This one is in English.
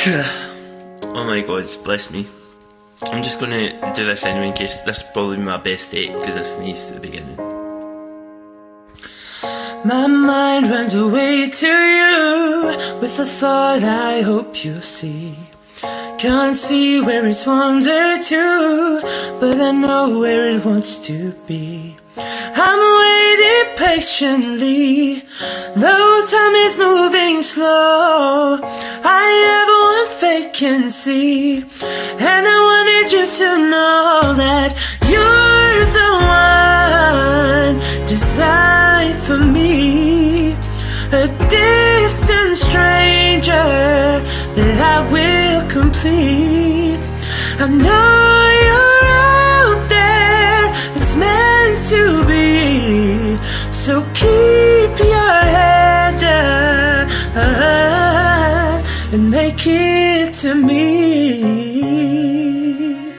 Oh my god, bless me. I'm just gonna do this anyway in case this is probably my best take because I sneezed at the beginning. My mind runs away to you with the thought I hope you'll see. Can't see where it's wandered to, but I know where it wants to be. I'm waiting patiently, though time is moving slow. I have one vacancy, and I wanted you to know that you're the one designed for me. A distant stranger that I will complete. I know you're out there, it's meant to be. So keep your head up and make it to me.